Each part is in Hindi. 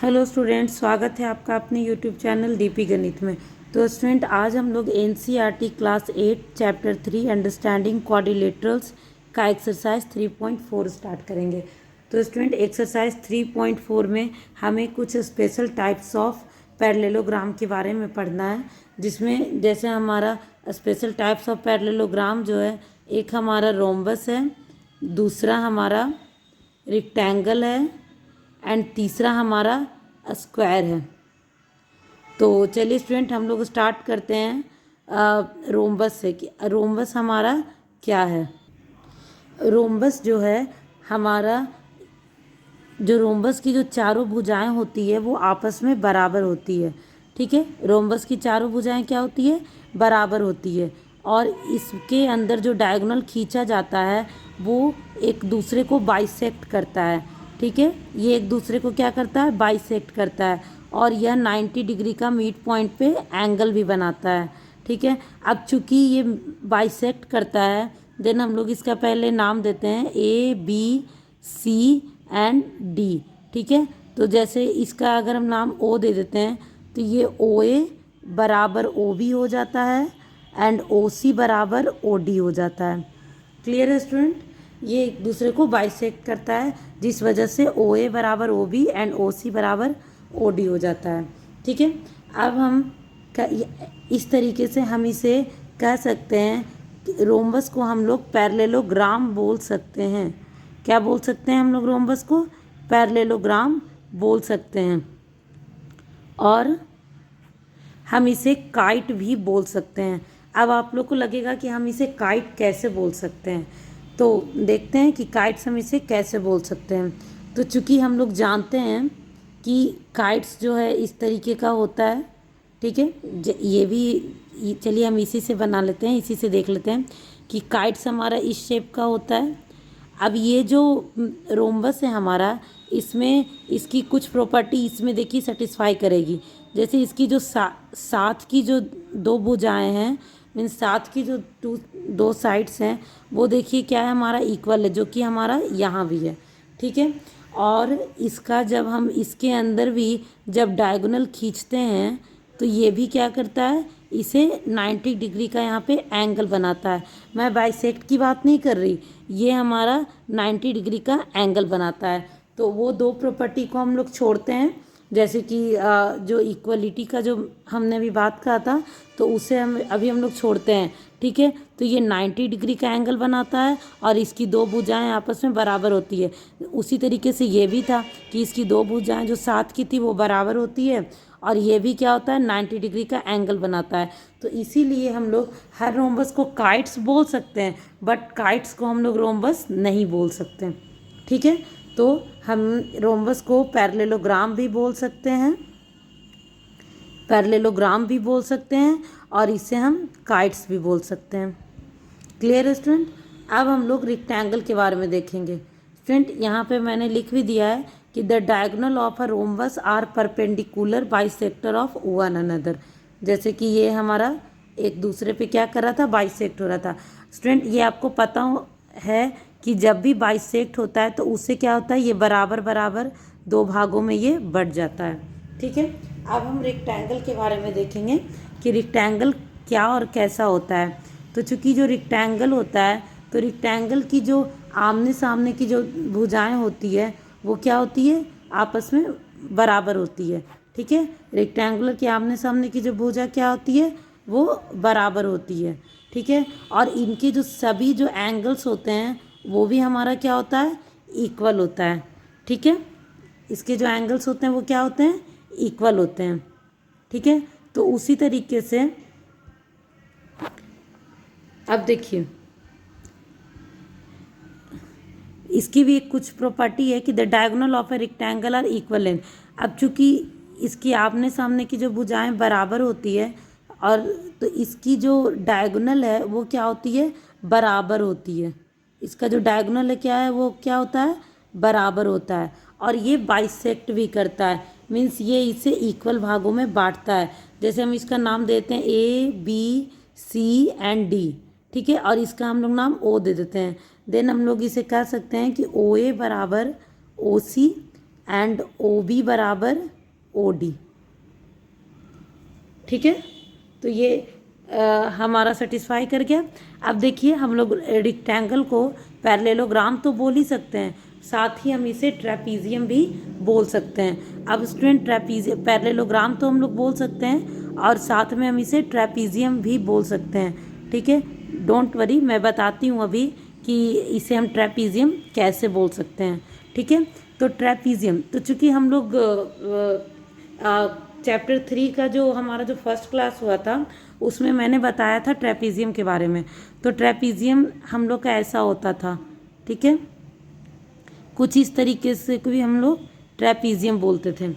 हेलो स्टूडेंट, स्वागत है आपका अपने यूट्यूब चैनल डीपी गणित में। तो स्टूडेंट, आज हम लोग NCERT class 8 chapter 3 understanding quadrilaterals का एक्सरसाइज 3.4 स्टार्ट करेंगे। तो स्टूडेंट, एक्सरसाइज 3.4 में हमें कुछ स्पेशल टाइप्स ऑफ पैरेललोग्राम के बारे में पढ़ना है, जिसमें जैसे हमारा स्पेशल टाइप्स ऑफ पैरेललोग्राम जो है, एक हमारा रोम्बस है, दूसरा हमारा रेक्टेंगल है एंड तीसरा हमारा स्क्वायर है। तो चलिए स्टूडेंट, हम लोग स्टार्ट करते हैं रोम्बस से कि रोम्बस हमारा क्या है। रोम्बस जो है हमारा, जो रोम्बस की जो चारों भुजाएं होती है वो आपस में बराबर होती है। ठीक है, रोम्बस की चारों भुजाएं क्या होती है, बराबर होती है। और इसके अंदर जो डायगोनल खींचा जाता है वो एक दूसरे को बाइसेक्ट करता है। ठीक है, ये एक दूसरे को क्या करता है, बाइसेक्ट करता है। और यह 90 डिग्री का मिड पॉइंट पे एंगल भी बनाता है। ठीक है, अब चूंकि ये बाइसेक्ट करता है, देन हम लोग इसका पहले नाम देते हैं ABC एंड D। ठीक है, तो जैसे इसका अगर हम नाम O दे देते हैं तो ये OA बराबर OB हो जाता है एंड OC बराबर OD हो जाता है। क्लियर है स्टूडेंट, ये एक दूसरे को बाइसेक्ट करता है, जिस वजह से OA बराबर OB एंड OC बराबर OD हो जाता है। ठीक है, अब हम इस तरीके से हम इसे कह सकते हैं कि रोम्बस को हम लोग पैरेललोग्राम बोल सकते हैं। क्या बोल सकते हैं हम लोग, रोम्बस को पैरेललोग्राम बोल सकते हैं। और हम इसे काइट भी बोल सकते हैं। अब आप लोग को लगेगा कि हम इसे काइट कैसे बोल सकते हैं, तो देखते हैं कि काइट्स हम इसे कैसे बोल सकते हैं। तो चूंकि हम लोग जानते हैं कि काइट्स जो है इस तरीके का होता है। ठीक है, ये भी चलिए हम इसी से बना लेते हैं, इसी से देख लेते हैं कि काइट्स हमारा इस शेप का होता है। अब ये जो रोम्बस है हमारा, इसमें इसकी कुछ प्रॉपर्टी इसमें देखिए सेटिस्फाई करेगी। जैसे इसकी जो साथ की जो दो भुजाएं हैं, मीन साथ की जो दो साइड्स हैं, वो देखिए क्या है, हमारा इक्वल है, जो कि हमारा यहाँ भी है। ठीक है, और इसका जब हम इसके अंदर भी जब डायगोनल खींचते हैं तो ये भी क्या करता है, इसे 90 डिग्री का यहाँ पे एंगल बनाता है। मैं बाइसेक्ट की बात नहीं कर रही, ये हमारा 90 डिग्री का एंगल बनाता है। तो वो दो प्रॉपर्टी को हम लोग छोड़ते हैं, जैसे कि जो इक्वलिटी का जो हमने भी बात कहा था, तो उसे हम लोग छोड़ते हैं। ठीक है, तो ये 90 डिग्री का एंगल बनाता है और इसकी दो भुजाएं आपस में बराबर होती है। उसी तरीके से ये भी था कि इसकी दो भुजाएं जो साथ की थी वो बराबर होती है, और ये भी क्या होता है, 90 डिग्री का एंगल बनाता है। तो इसीलिए हम लोग हर रोम्बस को काइट्स बोल सकते हैं, बट काइट्स को हम लोग रोम्बस नहीं बोल सकते। ठीक है, तो हम रोम्बस को पैरेललोग्राम भी बोल सकते हैं, पैरेललोग्राम भी बोल सकते हैं, और इसे हम काइट्स भी बोल सकते हैं। क्लियर है स्टूडेंट। अब हम लोग रेक्टेंगल के बारे में देखेंगे। स्टूडेंट, यहाँ पे मैंने लिख भी दिया है कि the diagonal of a rhombus are perpendicular bisector of one another. जैसे कि ये हमारा एक दूसरे पे क्या कर रहा था, बाइसेक्ट हो रहा था। स्टूडेंट, ये आपको पता है कि जब भी बाइसेक्ट होता है तो उससे क्या होता है, ये बराबर बराबर दो भागों में ये बढ़ जाता है। ठीक है, अब हम रेक्टेंगल के बारे में देखेंगे कि रेक्टेंगल क्या और कैसा होता है। तो चूंकि जो रेक्टेंगल होता है, तो रेक्टेंगल की जो आमने सामने की जो भुजाएं होती है वो क्या होती है, आपस में बराबर होती है। ठीक है, रेक्टेंगुलर के आमने सामने की जो भुजा क्या होती है, वो बराबर होती है। ठीक है, और इनके जो सभी जो एंगल्स होते हैं वो भी हमारा क्या होता है, इक्वल होता है। ठीक है, इसके जो एंगल्स होते हैं वो क्या होते हैं, इक्वल होते हैं। ठीक है, तो उसी तरीके से अब देखिए, इसकी भी एक कुछ प्रॉपर्टी है कि the diagonal of a rectangle are equal length. अब चूंकि इसकी आमने सामने की जो भुजाएं बराबर होती है, और तो इसकी जो डायगोनल है वो क्या होती है, बराबर होती है। इसका जो डायगोनल है क्या है, वो क्या होता है, बराबर होता है। और ये बाइसेक्ट भी करता है, मीन्स ये इसे इक्वल भागों में बांटता है। जैसे हम इसका नाम देते हैं ABC एंड D। ठीक है, और इसका हम लोग नाम O दे देते हैं। देन हम लोग इसे कह सकते हैं कि OA बराबर OC एंड OB बराबर OD। ठीक है, तो ये हमारा सेटिस्फाई कर गया। अब देखिए हम लोग रेक्टेंगल को पैरेललोग्राम तो बोल ही सकते हैं, साथ ही हम इसे ट्रेपीजियम भी बोल सकते हैं। अब स्टूडेंट ट्रेपीजियम पैरेललोग्राम तो हम लोग बोल सकते हैं और साथ में हम इसे ट्रेपीजियम भी बोल सकते हैं। ठीक है, डोंट वरी, मैं बताती हूँ अभी कि इसे हम ट्रेपीजियम कैसे बोल सकते हैं। ठीक है, तो ट्रेपीजियम तो चूँकि हम लोग चैप्टर 3 का जो हमारा जो फर्स्ट क्लास हुआ था उसमें मैंने बताया था ट्रेपीजियम के बारे में। तो ट्रेपीजियम हम लोग का ऐसा होता था। ठीक है, कुछ इस तरीके से भी हम लोग ट्रेपीजियम बोलते थे।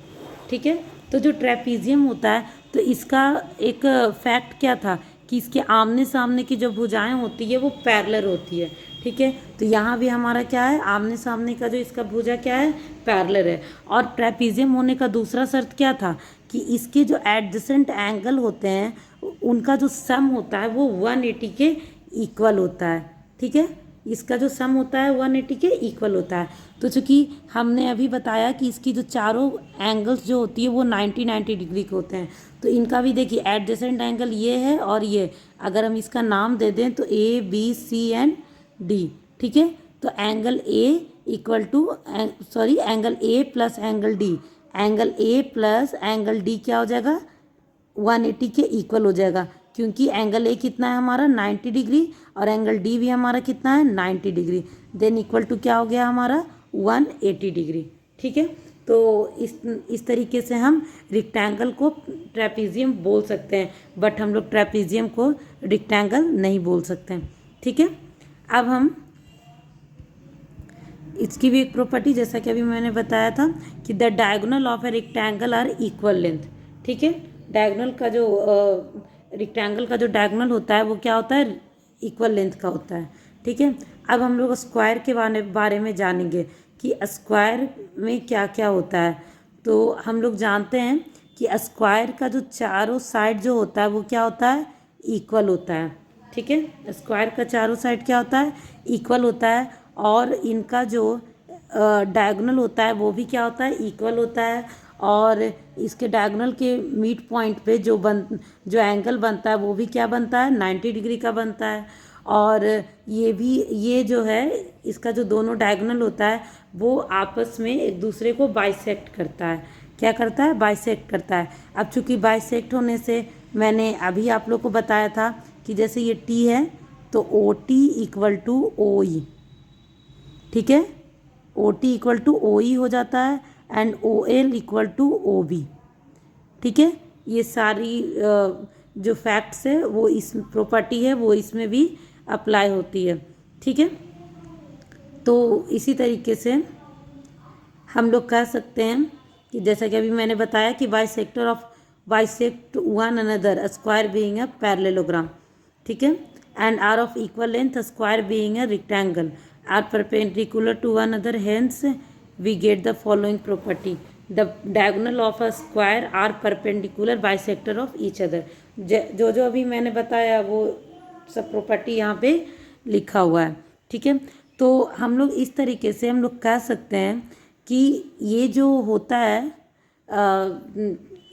ठीक है, तो जो ट्रेपीजियम होता है तो इसका एक फैक्ट क्या था कि इसके आमने सामने की जो भुजाएं होती है वो पैरेलल होती है। ठीक है, तो यहाँ भी हमारा क्या है, आमने सामने का जो इसका भुजा क्या है, पैरेलल है। और ट्रेपीजियम होने का दूसरा शर्त क्या था कि इसके जो एडजेसेंट एंगल होते हैं उनका जो सम होता है वो 180 के इक्वल होता है। ठीक है, इसका जो सम होता है 180 के इक्वल होता है। तो चूँकि हमने अभी बताया कि इसकी जो चारों एंगल्स जो होती है वो 90 डिग्री के होते हैं, तो इनका भी देखिए एडजेसेंट एंगल ये है और ये, अगर हम इसका नाम दे दें तो ABCD। ठीक है, तो angle A equal to angle A plus angle D, angle A plus angle D क्या हो जाएगा, 180 के इक्वल हो जाएगा, क्योंकि एंगल A कितना है हमारा 90 डिग्री और एंगल D भी हमारा कितना है 90 डिग्री। देन इक्वल टू क्या हो गया हमारा 180 डिग्री। ठीक है, तो इस तरीके से हम रेक्टेंगल को ट्रेपीजियम बोल सकते हैं, बट हम लोग ट्रेपीजियम को रेक्टेंगल नहीं बोल सकते हैं। ठीक है, अब हम इसकी भी एक प्रॉपर्टी, जैसा कि अभी मैंने बताया था कि the diagonal of a rectangle are equal length. ठीक है, डायगोनल का जो रेक्टेंगल का जो डायगोनल होता है वो क्या होता है, इक्वल लेंथ का होता है। ठीक है, अब हम लोग स्क्वायर के बारे में जानेंगे कि स्क्वायर में क्या क्या होता है। तो हम लोग जानते हैं कि स्क्वायर का जो चारों साइड जो होता है वो क्या होता है, इक्वल होता है। ठीक है, स्क्वायर का चारों साइड क्या होता है, इक्वल होता है, और इनका जो डायगोनल होता है वो भी क्या होता है, इक्वल होता है। और इसके डायगोनल के मिड पॉइंट पे जो एंगल बनता है वो भी क्या बनता है, 90 डिग्री का बनता है। और ये जो है इसका जो दोनों डायगोनल होता है वो आपस में एक दूसरे को बाइसेक्ट करता है। क्या करता है, बाइसेक्ट करता है। अब चूंकि बाइसेक्ट होने से मैंने अभी आप लोग को बताया था कि जैसे ये T है तो OT इक्वल टू OE। ठीक है, OT इक्वल टू OE हो जाता है and OL equal to OB। ठीक है, ये सारी जो फैक्ट्स है वो इस प्रॉपर्टी है वो इसमें भी अप्लाई होती है। ठीक है, तो इसी तरीके से हम लोग कह सकते हैं कि जैसा कि अभी मैंने बताया कि bisect one another square being a parallelogram. ठीक है, and are of equal length square being a rectangle are perpendicular to one another, hence we get the following property: the diagonal of a square are perpendicular bisector of each other। जो अभी मैंने बताया वो सब प्रॉपर्टी यहाँ पे लिखा हुआ है। ठीक है, तो हम लोग इस तरीके से हम लोग कह सकते हैं कि ये जो होता है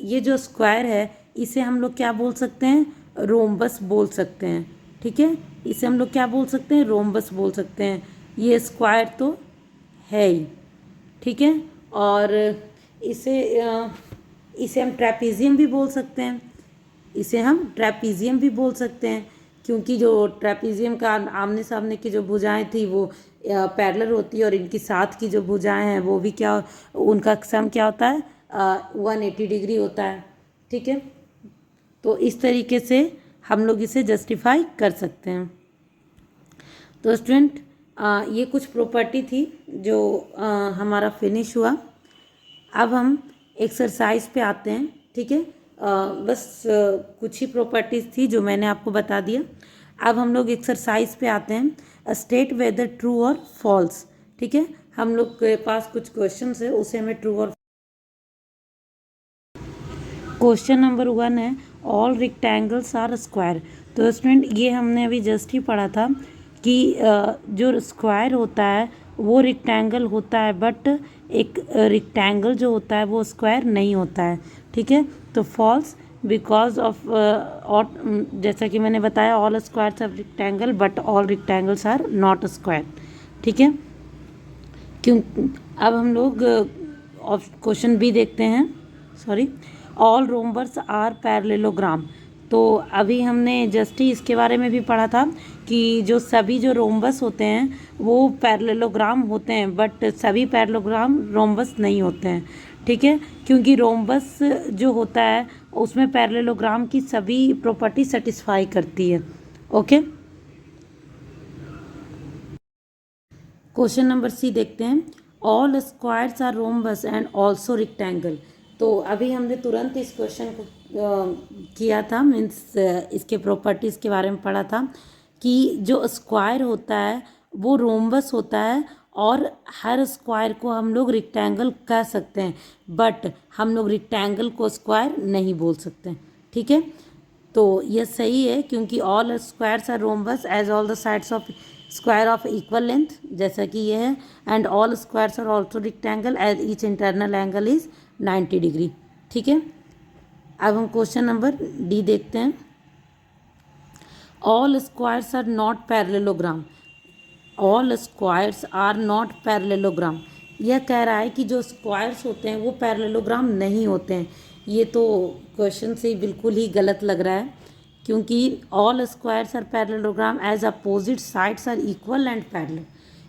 ये जो स्क्वायर है इसे हम लोग क्या बोल सकते हैं, रोम्बस बोल सकते हैं। ठीक है, इसे हम लोग क्या बोल सकते हैं, रोम्बस बोल सकते हैं। ये स्क्वायर तो है ही। ठीक है, और इसे हम ट्रेपीजियम भी बोल सकते हैं, इसे हम ट्रेपीजियम भी बोल सकते हैं, क्योंकि जो ट्रेपीजियम का आमने सामने की जो भुजाएं थी वो पैरेलल होती है और इनकी साथ की जो भुजाएं हैं वो भी क्या, उनका सम क्या होता है, 180 डिग्री होता है। ठीक है, तो इस तरीके से हम लोग इसे जस्टिफाई कर सकते हैं। तो स्टूडेंट ये कुछ प्रॉपर्टी थी जो हमारा फिनिश हुआ। अब हम एक्सरसाइज पे आते हैं। ठीक है, बस कुछ ही प्रॉपर्टीज़ थी जो मैंने आपको बता दिया। अब हम लोग एक्सरसाइज पे आते हैं, स्टेट वेदर ट्रू और फॉल्स। ठीक है, हम लोग के पास कुछ क्वेश्चंस है, उसे हमें ट्रू और क्वेश्चन नंबर 1 है ऑल रेक्टेंगल्स आर स्क्वायर। तो स्टूडेंट ये हमने अभी जस्ट ही पढ़ा था कि जो स्क्वायर होता है वो रेक्टेंगल होता है, बट एक रेक्टेंगल जो होता है वो स्क्वायर नहीं होता है। ठीक है, तो फॉल्स, बिकॉज ऑफ और जैसा कि मैंने बताया all squares are rectangle but all rectangles are not square. ठीक है, क्यों। अब हम लोग क्वेश्चन बी देखते हैं। Sorry, all rhombuses are parallelogram. तो अभी हमने जस्ट ही इसके बारे में भी पढ़ा था कि जो सभी जो रोम्बस होते हैं वो पैरेललोग्राम होते हैं, बट सभी पैरेललोग्राम रोम्बस नहीं होते हैं। ठीक है, क्योंकि रोम्बस जो होता है उसमें पैरेललोग्राम की सभी प्रॉपर्टी सेटिस्फाई करती है। ओके, क्वेश्चन नंबर सी देखते हैं। All squares are rhombus and also rectangle. तो अभी हमने तुरंत इस क्वेश्चन को किया था, मीन्स इसके प्रॉपर्टीज़ के बारे में पढ़ा था कि जो स्क्वायर होता है वो रोम्बस होता है और हर स्क्वायर को हम लोग रेक्टेंगल कह सकते हैं, बट हम लोग रेक्टेंगल को स्क्वायर नहीं बोल सकते। ठीक है, तो यह सही है क्योंकि all squares are rhombus as all the sides of square of equal length, जैसा कि ये है, and all squares are also rectangle as each internal angle is 90 degree. ठीक है, अब हम क्वेश्चन नंबर डी देखते हैं। All squares are not parallelogram. All squares are not parallelogram, यह कह रहा है कि जो स्क्वायर्स होते हैं वो पैरेललोग्राम नहीं होते हैं। ये तो क्वेश्चन से बिल्कुल ही गलत लग रहा है, क्योंकि all squares are parallelogram as opposite sides are equal and parallel.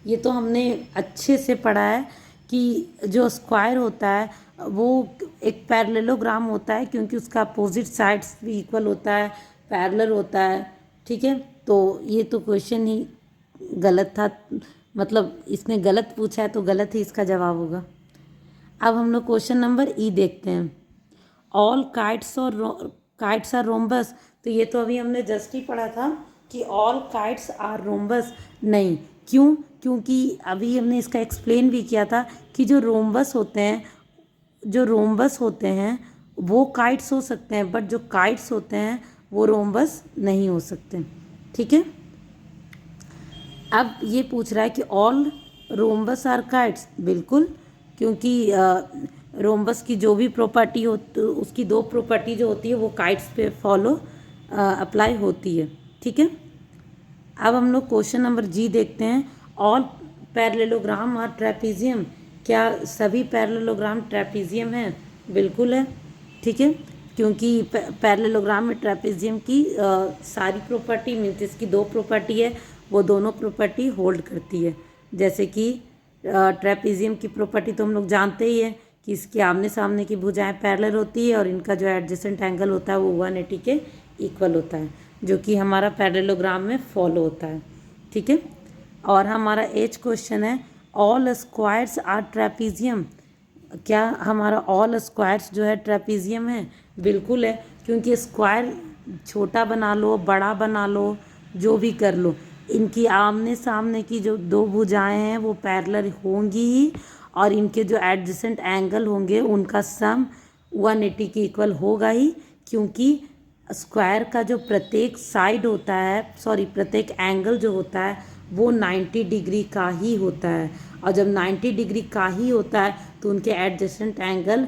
ये तो हमने अच्छे से पढ़ा है कि जो स्क्वायर होता है वो एक पैरेललोग्राम होता है क्योंकि उसका अपोजिट साइड्स भी इक्वल होता है, पैरेलल होता है। ठीक है, तो ये तो क्वेश्चन ही गलत था, मतलब इसने गलत पूछा है तो गलत ही इसका जवाब होगा। अब हम लोग क्वेश्चन नंबर ई देखते हैं। All kites are rhombus. तो ये तो अभी हमने जस्ट ही पढ़ा था कि ऑल काइट्स आर रोम्बस नहीं। क्यों? क्योंकि अभी हमने इसका एक्सप्लेन भी किया था कि जो रोम्बस होते हैं वो काइट्स हो सकते हैं, बट जो काइट्स होते हैं वो रोम्बस नहीं हो सकते। ठीक है, अब ये पूछ रहा है कि ऑल रोम्बस आर काइट्स, बिल्कुल, क्योंकि रोम्बस की जो भी प्रॉपर्टी हो उसकी दो प्रॉपर्टी जो होती है वो काइट्स पे फॉलो अप्लाई होती है। ठीक है, अब हम लोग क्वेश्चन नंबर जी देखते हैं। All parallelogram are trapezium. क्या सभी पैरेललोग्राम ट्रेपीजियम है? बिल्कुल है। ठीक है, क्योंकि पैरेललोग्राम में ट्रेपीजियम की सारी प्रॉपर्टी मीन्स इसकी दो प्रॉपर्टी है, वो दोनों प्रॉपर्टी होल्ड करती है। जैसे कि ट्रेपीजियम की प्रॉपर्टी तो हम लोग जानते ही है कि इसके आमने सामने की भुजाएं पैरेलल होती है और इनका जो एडजेसेंट एंगल होता है वो 180 के इक्वल होता है, जो कि हमारा पैरेललोग्राम में फॉलो होता है। ठीक है, और हमारा एज क्वेश्चन है ऑल स्क्वायर्स आर ट्रेपीजियम। क्या हमारा ऑल स्क्वायर्स जो है ट्रेपीजियम है? बिल्कुल है, क्योंकि स्क्वायर छोटा बना लो, बड़ा बना लो, जो भी कर लो, इनकी आमने सामने की जो दो भुजाएं हैं वो पैरेलल होंगी ही, और इनके जो एडजेसेंट एंगल होंगे उनका सम 180 के इक्वल होगा ही, क्योंकि स्क्वायर का जो प्रत्येक साइड होता है, प्रत्येक एंगल जो होता है वो 90 डिग्री का ही होता है, और जब 90 डिग्री का ही होता है तो उनके एडजेसेंट एंगल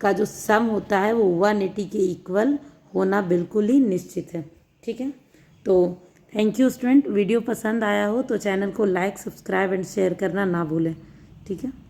का जो सम होता है वो 180 के इक्वल होना बिल्कुल ही निश्चित है। ठीक है, तो थैंक यू स्टूडेंट। वीडियो पसंद आया हो तो चैनल को लाइक, सब्सक्राइब एंड शेयर करना ना भूलें। ठीक है।